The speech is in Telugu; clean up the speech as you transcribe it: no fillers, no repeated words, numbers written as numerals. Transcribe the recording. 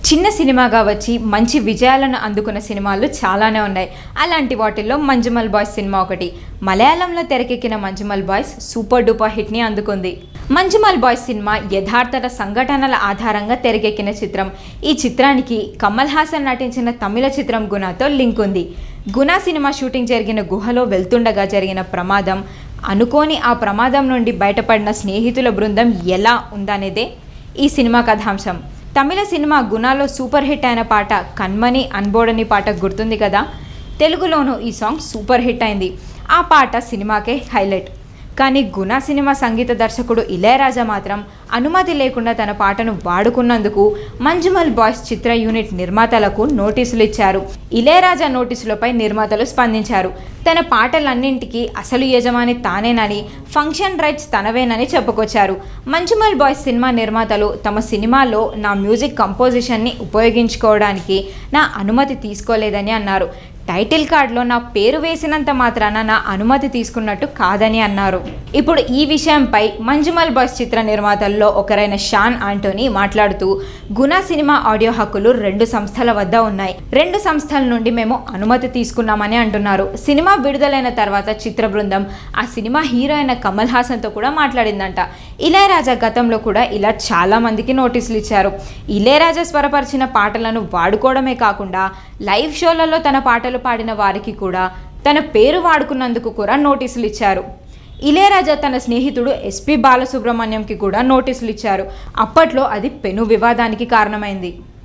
చిన్న సినిమాగా వచ్చి మంచి విజయాలను అందుకున్న సినిమాలు చాలానే ఉన్నాయి. అలాంటి వాటిల్లో మంజుమల్ బాయ్స్ సినిమా ఒకటి. మలయాళంలో తెరకెక్కిన మంజుమల్ బాయ్స్ సూపర్ డూపర్ హిట్ని అందుకుంది. మంజుమల్ బాయ్స్ సినిమా యథార్థ సంఘటనల ఆధారంగా తెరకెక్కిన చిత్రం. ఈ చిత్రానికి కమల్ హాసన్ నటించిన తమిళ చిత్రం గుణతో లింక్ ఉంది. గుణ సినిమా షూటింగ్ జరిగిన గుహలో వెళ్తుండగా జరిగిన ప్రమాదం, అనుకోని ఆ ప్రమాదం నుండి బయటపడిన స్నేహితుల బృందం ఎలా ఉందనేదే ఈ సినిమా కథాంశం. తమిళ సినిమా గుణాలో సూపర్ హిట్ అయిన పాట కన్మని అన్బోడని పాట గుర్తుంది కదా. తెలుగులోనూ ఈ సాంగ్ సూపర్ హిట్ అయింది. ఆ పాట సినిమాకే హైలైట్. కానీ గుణ సినిమా సంగీత దర్శకుడు ఇళయరాజా మాత్రం అనుమతి లేకుండా తన పాటను వాడుకున్నందుకు మంజుమల్ బాయ్స్ చిత్ర యూనిట్ నిర్మాతలకు నోటీసులు ఇచ్చారు. ఇళయరాజా నోటీసులపై నిర్మాతలు స్పందించారు. తన పాటలన్నింటికీ అసలు యజమాని తానేనని, ఫంక్షన్ రైట్స్ తనవేనని చెప్పుకొచ్చారు. మంజుమల్ బాయ్స్ సినిమా నిర్మాతలు తమ సినిమాలో నా మ్యూజిక్ కంపోజిషన్ని ఉపయోగించుకోవడానికి నా అనుమతి తీసుకోలేదని అన్నారు. టైటిల్ కార్డులో నా పేరు వేసినంత మాత్రాన నా అనుమతి తీసుకున్నట్టు కాదని అన్నారు. ఇప్పుడు ఈ విషయంపై మంజుమల్ బాయ్స్ చిత్ర నిర్మాతల్లో ఒకరైన షాన్ ఆంటోనీ మాట్లాడుతూ, గుణ సినిమా ఆడియో హక్కులు 2 సంస్థల వద్ద ఉన్నాయి. 2 సంస్థల నుండి మేము అనుమతి తీసుకున్నామని అంటున్నారు. సినిమా విడుదలైన తర్వాత చిత్ర బృందం ఆ సినిమా హీరో అయిన కమల్ హాసన్తో కూడా మాట్లాడిందంట. ఇళయరాజా గతంలో కూడా ఇలా చాలా మందికి నోటీసులు ఇచ్చారు. ఇళయరాజా స్వరపరిచిన పాటలను వాడుకోవడమే కాకుండా లైవ్ షోలలో తన పాటలు పాడిన వారికి కూడా తన పేరు వాడుకున్నందుకు కూడా నోటీసులు ఇచ్చారు. ఇళయరాజా తన స్నేహితుడు ఎస్పి బాలసుబ్రహ్మణ్యంకి కూడా నోటీసులు ఇచ్చారు. అప్పట్లో అది పెను వివాదానికి కారణమైంది.